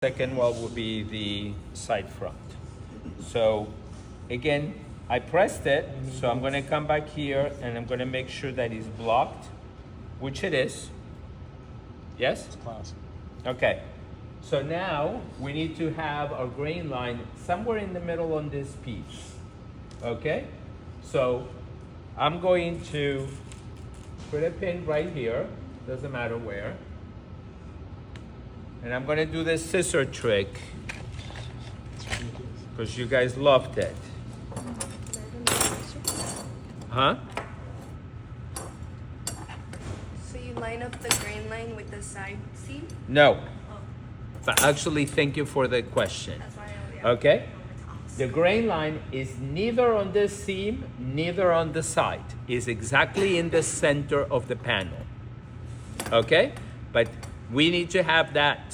Second one will be the side front. So again, I pressed it, so I'm gonna come back here and I'm gonna make sure that it's blocked, which it is. Yes? It's classic. Okay. So now we need to have our grain line somewhere in the middle on this piece. Okay? So I'm going to put a pin right here, doesn't matter where. And I'm gonna do this scissor trick because you guys loved it. Huh? So you line up the grain line with the side seam? No. Oh, But actually, thank you for the question. that's why I Okay? The grain line is neither on this seam, neither on the side. It's exactly in the center of the panel. Okay? But we need to have that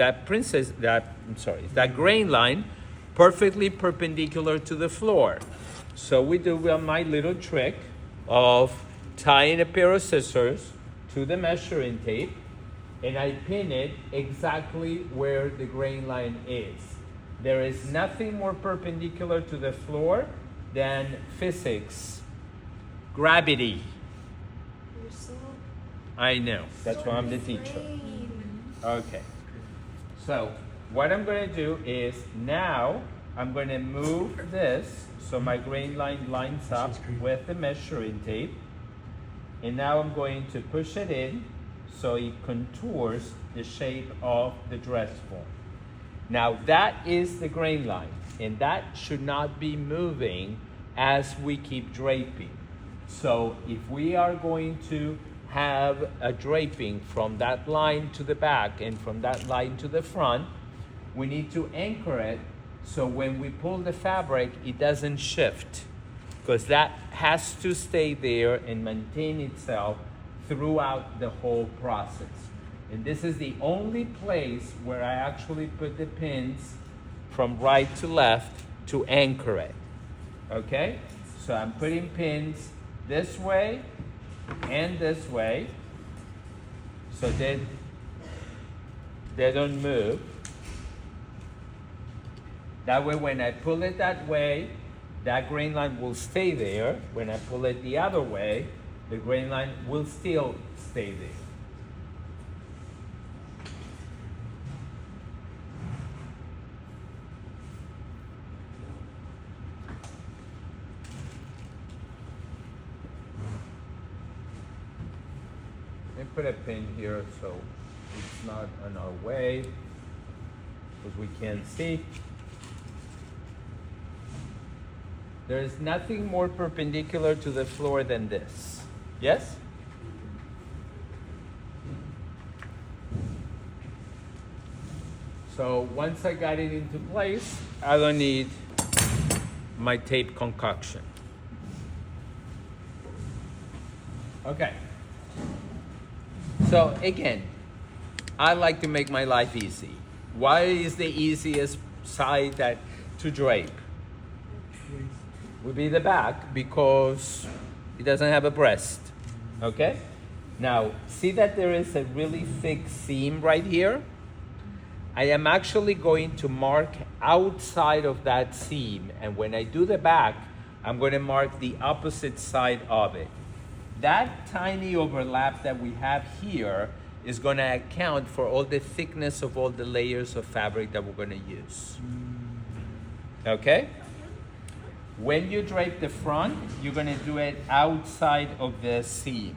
that grain line perfectly perpendicular to the floor. So we do my little trick of tying a pair of scissors to the measuring tape, and I pin it exactly where the grain line is. There is nothing more perpendicular to the floor than physics, gravity. You're so I know, that's why I'm the teacher. Okay, so what I'm going to do is now I'm going to move this so my grain line lines up with the measuring tape, and now I'm going to push it in so it contours the shape of the dress form. Now that is the grain line, and that should not be moving as we keep draping. So if we are going to have a draping from that line to the back and from that line to the front, we need to anchor it so when we pull the fabric, it doesn't shift, because that has to stay there and maintain itself throughout the whole process. And this is the only place where I actually put the pins from right to left to anchor it. Okay? So I'm putting pins this way and this way so that they don't move. That way when I pull it that way, that grain line will stay there. When I pull it the other way, the grain line will still stay there. Let me put a pin here so it's not in our way, because we can't see. There is nothing more perpendicular to the floor than this. Yes? So once I got it into place, I don't need my tape concoction. Okay. So again, I like to make my life easy. Why is the easiest side to drape? Would be the back, because it doesn't have a breast. Okay? Now, see that there is a really thick seam right here? I am actually going to mark outside of that seam, and when I do the back, I'm going to mark the opposite side of it. That tiny overlap that we have here is going to account for all the thickness of all the layers of fabric that we're going to use. Okay? When you drape the front, you're going to do it outside of the seam.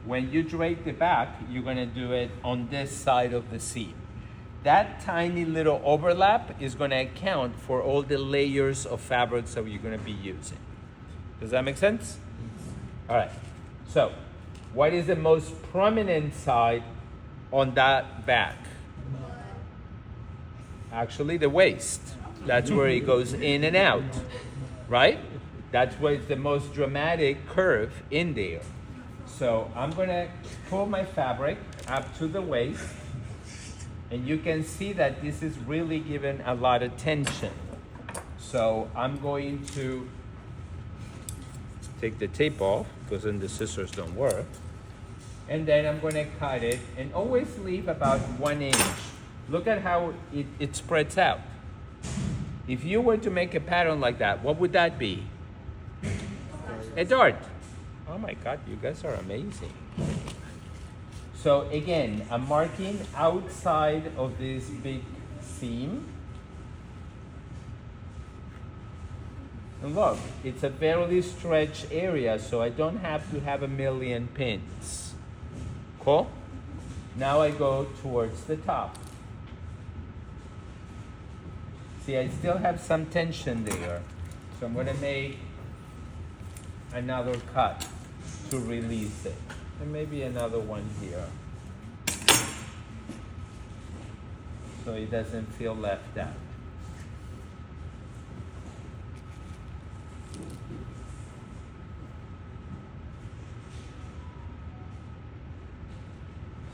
When you drape the back, you're going to do it on this side of the seam. That tiny little overlap is going to account for all the layers of fabrics that you're going to be using. Does that make sense? All right. So, what is the most prominent side on that back? Actually, the waist. That's where it goes in and out, right? That's where it's the most dramatic curve in there. So I'm gonna pull my fabric up to the waist, and you can see that this is really given a lot of tension. So I'm going to take the tape off, because then the scissors don't work. And then I'm gonna cut it, and always leave about 1 inch look at how it spreads out. If you were to make a pattern like that, what would that be? A dart. Oh my God, you guys are amazing. So again, I'm marking outside of this big seam. And look, it's a fairly stretched area, so I don't have to have a million pins. Cool? Now I go towards the top. See, I still have some tension there. So I'm going to make another cut to release it. And maybe another one here. So it doesn't feel left out.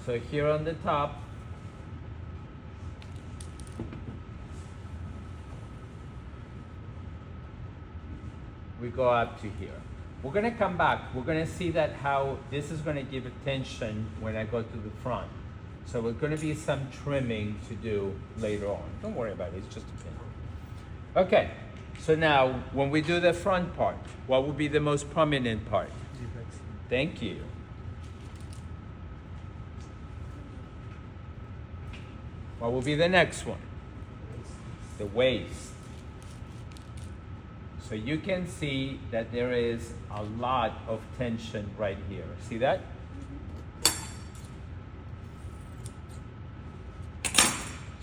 So here on the top, we go up to here. We're gonna come back. We're gonna see that how this is gonna give attention when I go to the front. So we're gonna be some trimming to do later on. Don't worry about it, it's just a pin. Okay, so now when we do the front part, what would be the most prominent part? Thank you. What will be the next one? The waist. So you can see that there is a lot of tension right here. See that?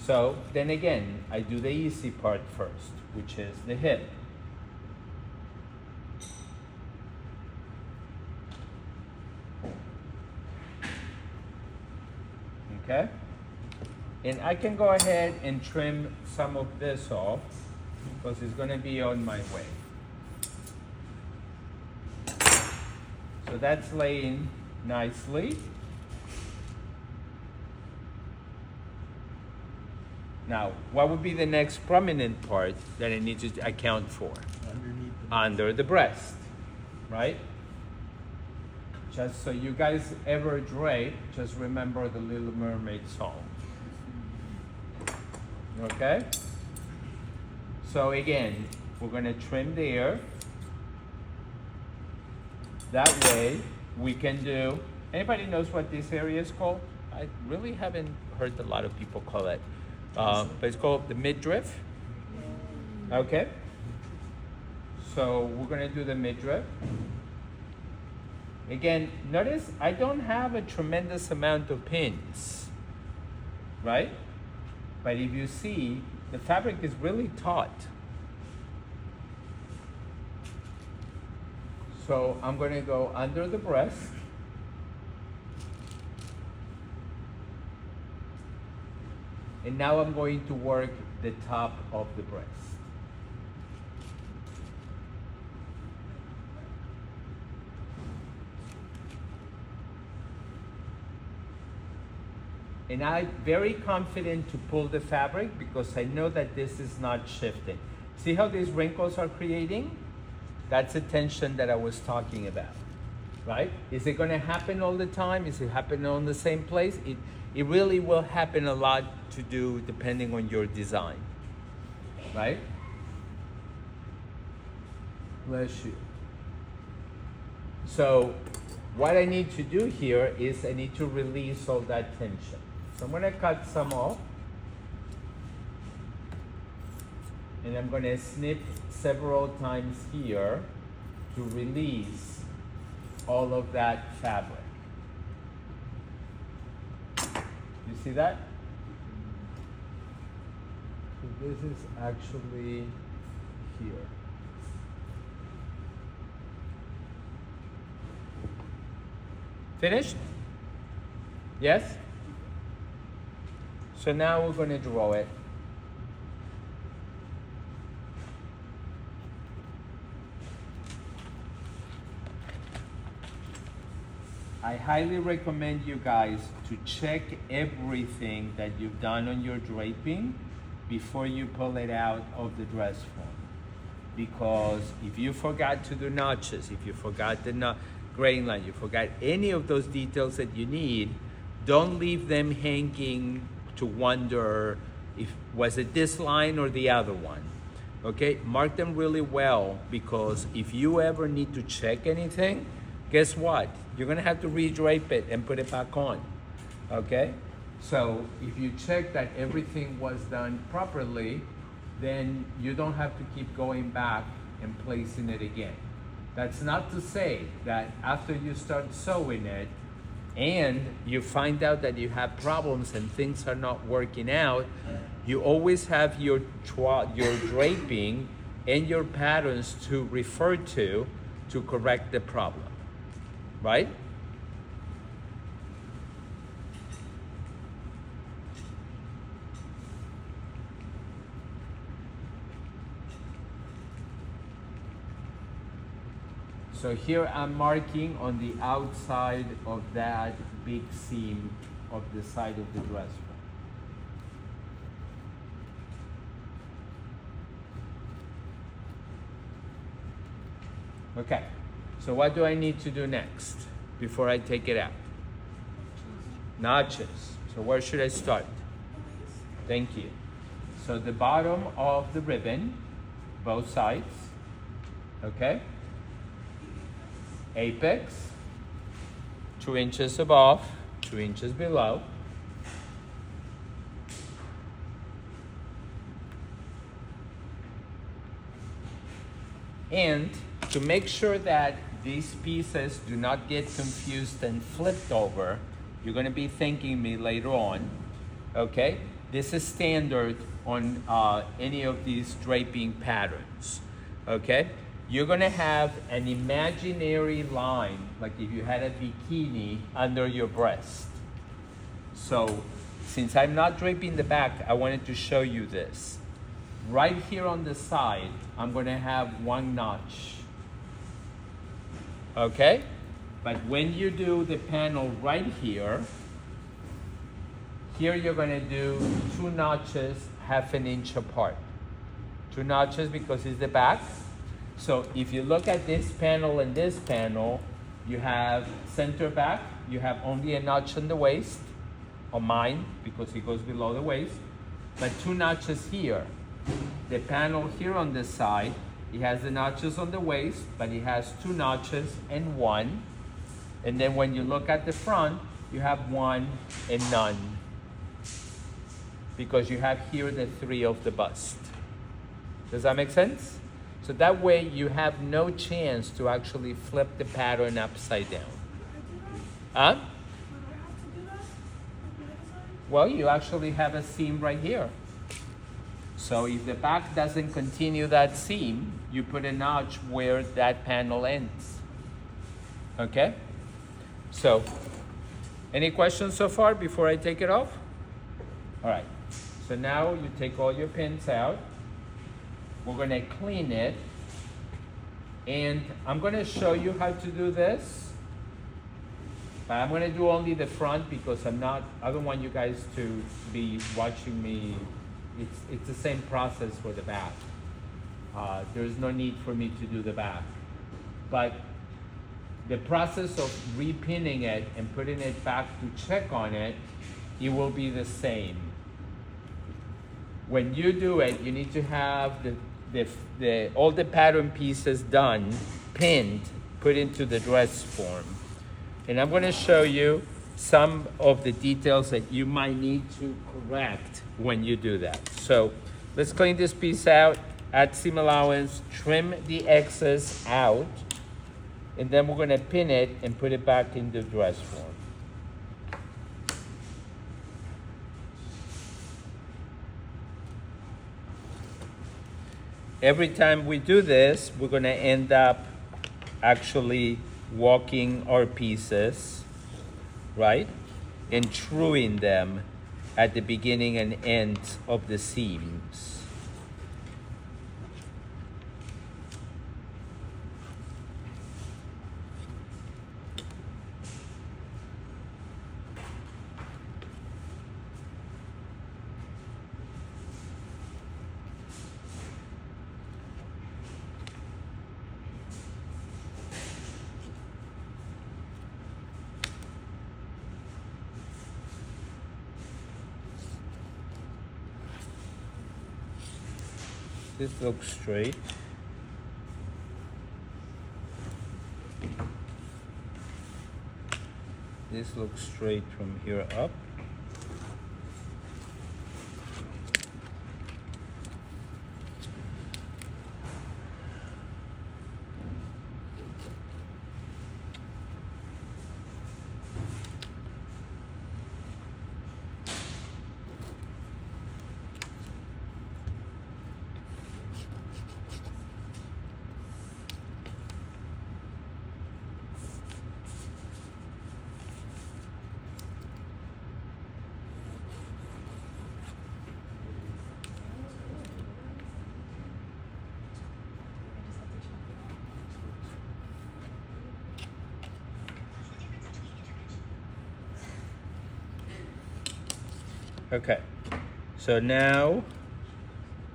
So then again, I do the easy part first, which is the hip. Okay? And I can go ahead and trim some of this off because it's going to be on my way. So that's laying nicely. Now, what would be the next prominent part that I need to account for? Under the breast, right? Just so you guys ever drape, just remember the Little Mermaid song. Okay? So again, we're gonna trim there. That way we can do, anybody knows what this area is called? I really haven't heard a lot of people call it. But it's called the midriff. Okay? So we're gonna do the midriff. Again, notice I don't have a tremendous amount of pins, right? But if you see, the fabric is really taut. So I'm going to go under the breast. And now I'm going to work the top of the breast. And I'm very confident to pull the fabric because I know that this is not shifting. See how these wrinkles are creating? That's the tension that I was talking about, right? Is it going to happen all the time? Is it happening on the same place? It really will happen a lot to do depending on your design, right? Bless you. So what I need to do here is I need to release all that tension. So I'm going to cut some off. And I'm going to snip several times here to release all of that fabric. You see that? So this is actually here. Finished? Yes? So now we're going to draw it. I highly recommend you guys to check everything that you've done on your draping before you pull it out of the dress form. Because if you forgot to do notches, if you forgot the grain line, you forgot any of those details that you need, don't leave them hanging to wonder if was it this line or the other one. Okay, mark them really well, because if you ever need to check anything, guess what? You're gonna have to re-drape it and put it back on. Okay, so if you check that everything was done properly, then you don't have to keep going back and placing it again. That's not to say that after you start sewing it and you find out that you have problems and things are not working out, you always have your draping and your patterns to refer to correct the problem, right? So here I'm marking on the outside of that big seam of the side of the dress form. Okay, so what do I need to do next before I take it out? Notches. So where should I start? Thank you. So the bottom of the ribbon, both sides, okay? Apex, 2 inches above, 2 inches below. And to make sure that these pieces do not get confused and flipped over, you're going to be thanking me later on, okay? This is standard on any of these draping patterns, okay? You're going to have an imaginary line, like if you had a bikini under your breast. So since I'm not draping the back, I wanted to show you this. Right here on the side, I'm going to have 1 notch. Okay? But when you do the panel right here, here you're going to do 2 notches, 1/2 inch apart. 2 notches because it's the back. So if you look at this panel and this panel, you have center back, you have only a notch on the waist, on mine, because it goes below the waist, but 2 notches here. The panel here on this side, it has the notches on the waist, but it has 2 notches and 1. And then when you look at the front, you have 1 and none, because you have here the 3 of the bust. Does that make sense? So that way you have no chance to actually flip the pattern upside down. Huh? Well, you actually have a seam right here. So if the back doesn't continue that seam, you put a notch where that panel ends. Okay? So, any questions so far before I take it off? All right. So now you take all your pins out. We're going to clean it. And I'm going to show you how to do this. But I'm going to do only the front because I don't want you guys to be watching me. It's the same process for the back. There's no need for me to do the back. But the process of repinning it and putting it back to check on it, it will be the same. When you do it, you need to have all the pattern pieces done, pinned, put into the dress form. And I'm going to show you some of the details that you might need to correct when you do that. So let's clean this piece out, add seam allowance, trim the excess out, and then we're going to pin it and put it back in the dress form. Every time we do this, we're going to end up actually walking our pieces, right? And truing them at the beginning and end of the seams. This looks straight. This looks straight from here up. Okay, so now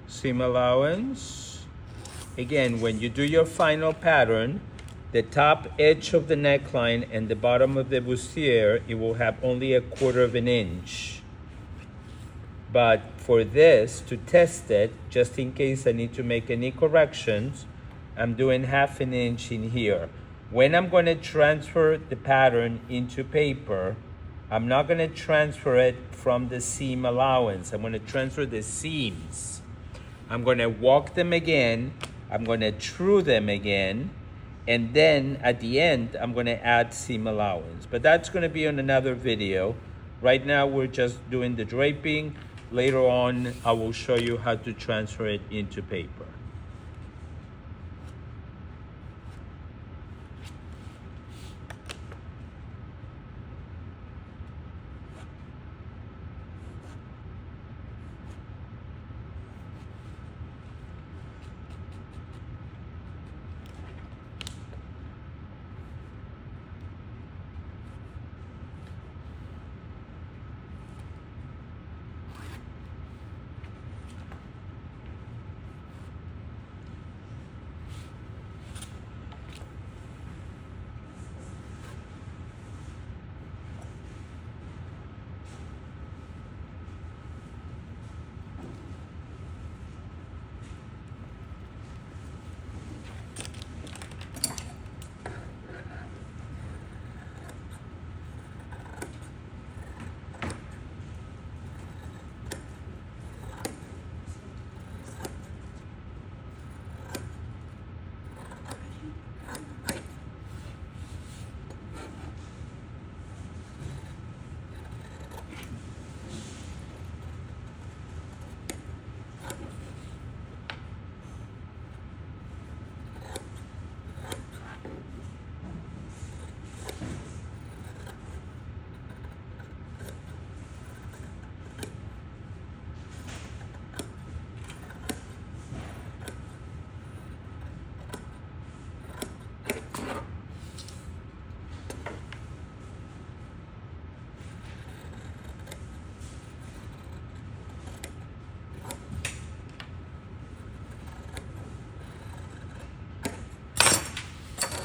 seam allowance. Again, when you do your final pattern, the top edge of the neckline and the bottom of the bustier, it will have only 1/4 of an inch. But for this, to test it, just in case I need to make any corrections, I'm doing 1/2 an inch in here. When I'm going to transfer the pattern into paper, I'm not going to transfer it from the seam allowance. I'm going to transfer the seams. I'm going to walk them again. I'm going to true them again. And then at the end, I'm going to add seam allowance. But that's going to be on another video. Right now, we're just doing the draping. Later on, I will show you how to transfer it into paper.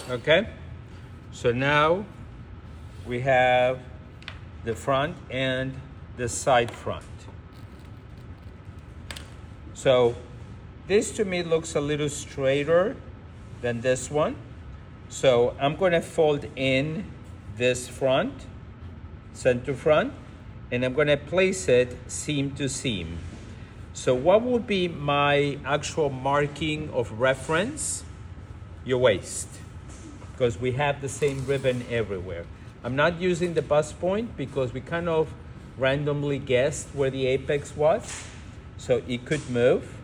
Okay, so now we have the front and the side front. So this to me looks a little straighter than this one. So I'm going to fold in this front, center front, and I'm going to place it seam to seam. So what would be my actual marking of reference? Your waist, because we have the same ribbon everywhere. I'm not using the bust point because we kind of randomly guessed where the apex was, so it could move,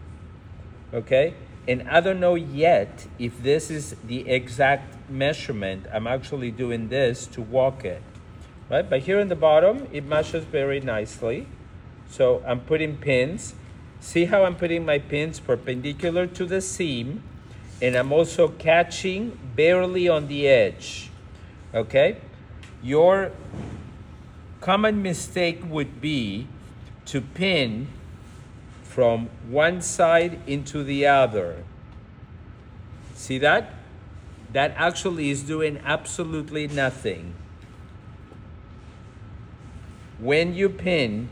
okay? And I don't know yet if this is the exact measurement. I'm actually doing this to walk it, right? But here in the bottom, it matches very nicely. So I'm putting pins. See how I'm putting my pins perpendicular to the seam, and I'm also catching barely on the edge, okay? Your common mistake would be to pin from one side into the other. See that? That actually is doing absolutely nothing. When you pin,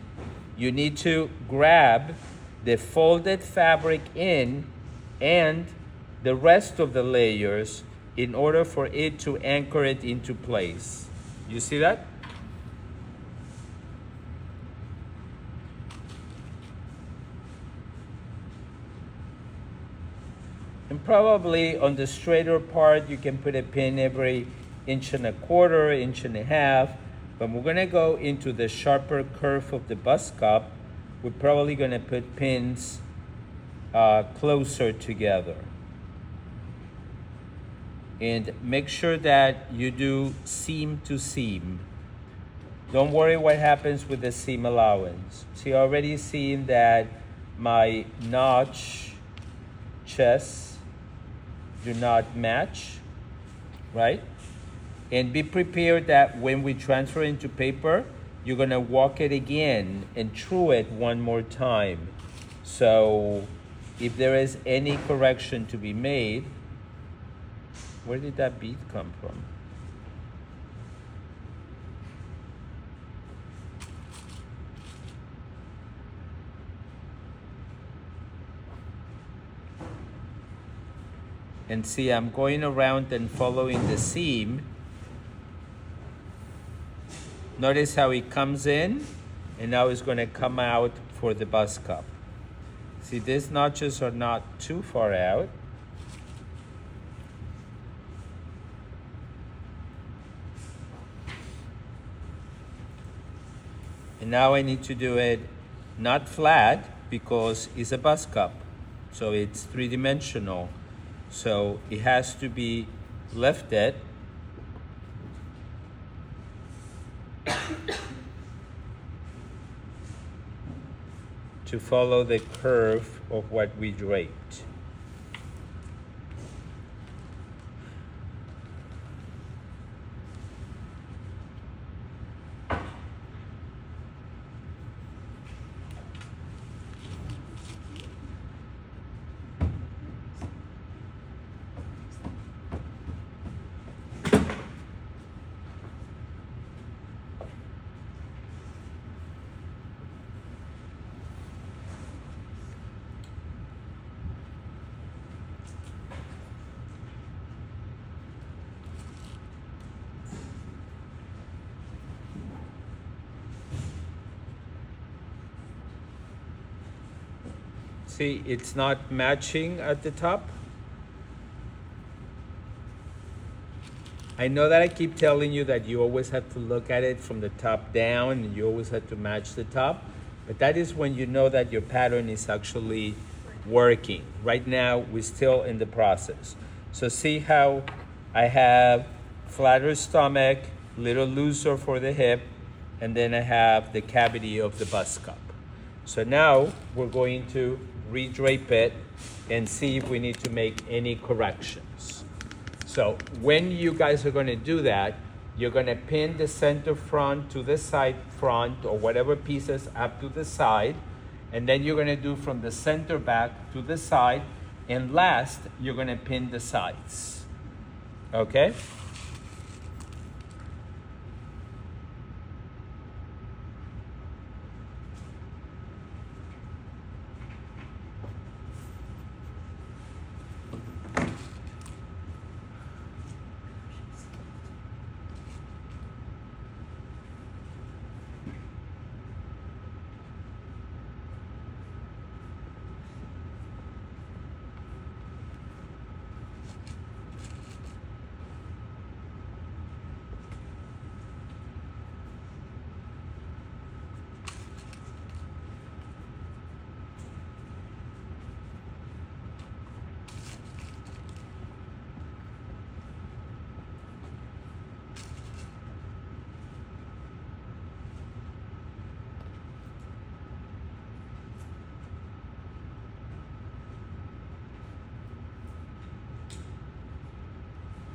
you need to grab the folded fabric in and the rest of the layers in order for it to anchor it into place. You see that? And probably on the straighter part, you can put a pin every 1.25 inches, 1.5 inches. But we're gonna go into the sharper curve of the bust cup. We're probably gonna put pins closer together. And make sure that you do seam to seam. Don't worry what happens with the seam allowance. See, already seeing that my notch chests do not match, right? And be prepared that when we transfer into paper, you're gonna walk it again and through it one more time. So if there is any correction to be made, where did that bead come from? And see, I'm going around and following the seam. Notice how it comes in, and now it's gonna come out for the bust cup. See, these notches are not too far out. And now I need to do it not flat because it's a bust cup. So it's three-dimensional. So it has to be lifted to follow the curve of what we draped. See, it's not matching at the top. I know that I keep telling you that you always have to look at it from the top down and you always have to match the top, but that is when you know that your pattern is actually working. Right now, we're still in the process. So see how I have flatter stomach, little looser for the hip, and then I have the cavity of the bust cup. So now we're going to redrape it and see if we need to make any corrections. So when you guys are gonna do that, you're gonna pin the center front to the side front or whatever pieces up to the side, and then you're gonna do from the center back to the side, and last, you're gonna pin the sides, okay?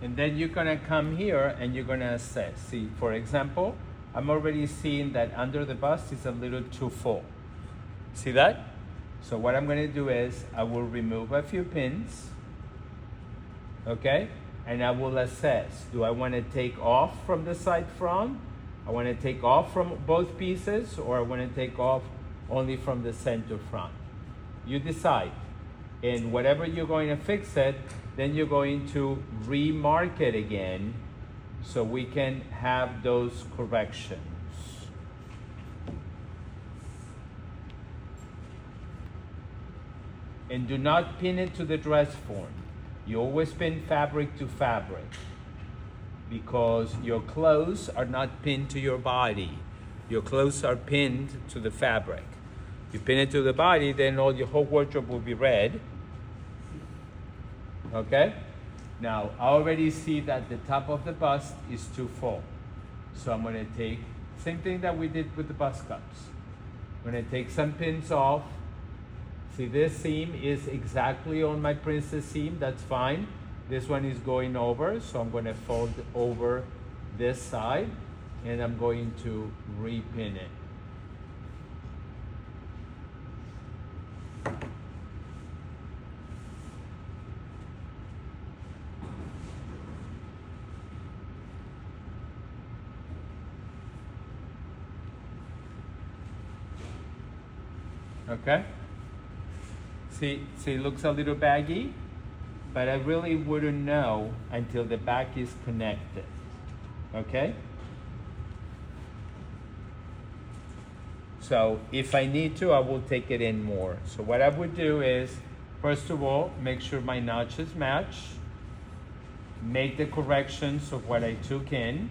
And then you're gonna come here and you're gonna assess. See, for example, I'm already seeing that under the bust is a little too full. See that? So what I'm gonna do is I will remove a few pins, okay? And I will assess. Do I wanna take off from the side front? I wanna take off from both pieces, or I wanna take off only from the center front? You decide. And whatever you're going to fix it, then you're going to remark it again so we can have those corrections. And do not pin it to the dress form. You always pin fabric to fabric because your clothes are not pinned to your body. Your clothes are pinned to the fabric. You pin it to the body, then all your whole wardrobe will be red. Okay? Now, I already see that the top of the bust is too full. So I'm gonna take, same thing that we did with the bust cups. I'm gonna take some pins off. See, this seam is exactly on my princess seam, that's fine. This one is going over, so I'm gonna fold over this side and I'm going to repin it. Okay? See, it looks a little baggy, but I really wouldn't know until the back is connected. Okay? So if I need to, I will take it in more. So what I would do is, first of all, make sure my notches match, make the corrections of what I took in.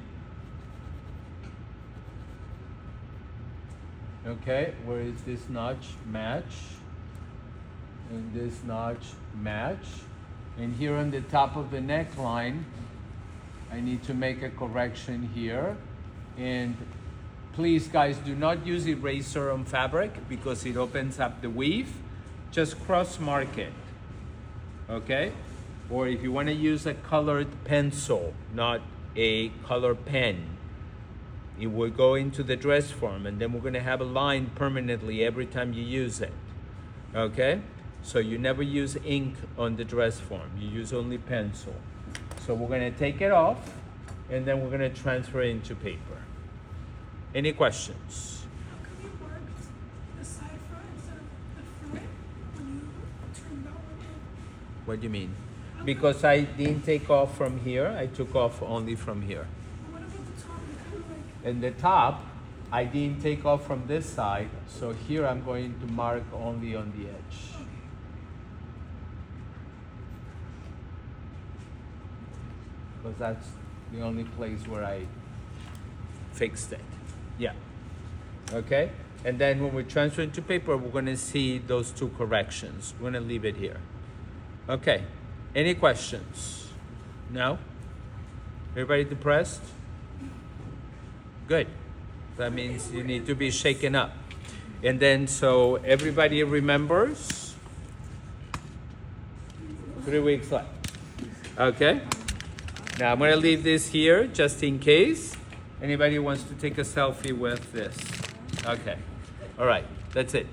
Okay, where is this notch? Match. And this notch match. And here on the top of the neckline, I need to make a correction here. And please, guys, do not use eraser on fabric because it opens up the weave. Just cross mark it, okay? Or if you want to use a colored pencil, not a color pen, it will go into the dress form and then we're gonna have a line permanently every time you use it, okay? So you never use ink on the dress form, you use only pencil. So we're gonna take it off and then we're gonna transfer it into paper. Any questions? How come you marked the side front instead of the front when you turned that one in? What do you mean? Because I didn't take off from here, I took off only from here. What about the top? You kind of like, And the top, I didn't take off from this side, so here I'm going to mark only on the edge. Because that's the only place where I fixed it. Yeah. Okay? And then when we transfer it to paper, we're gonna see those two corrections. We're gonna leave it here. Okay. Any questions? No? Everybody depressed? Good. That means you need to be shaken up. And then so everybody remembers 3 weeks left. Okay? Now I'm gonna leave this here just in case anybody wants to take a selfie with this. Okay. All right, that's it.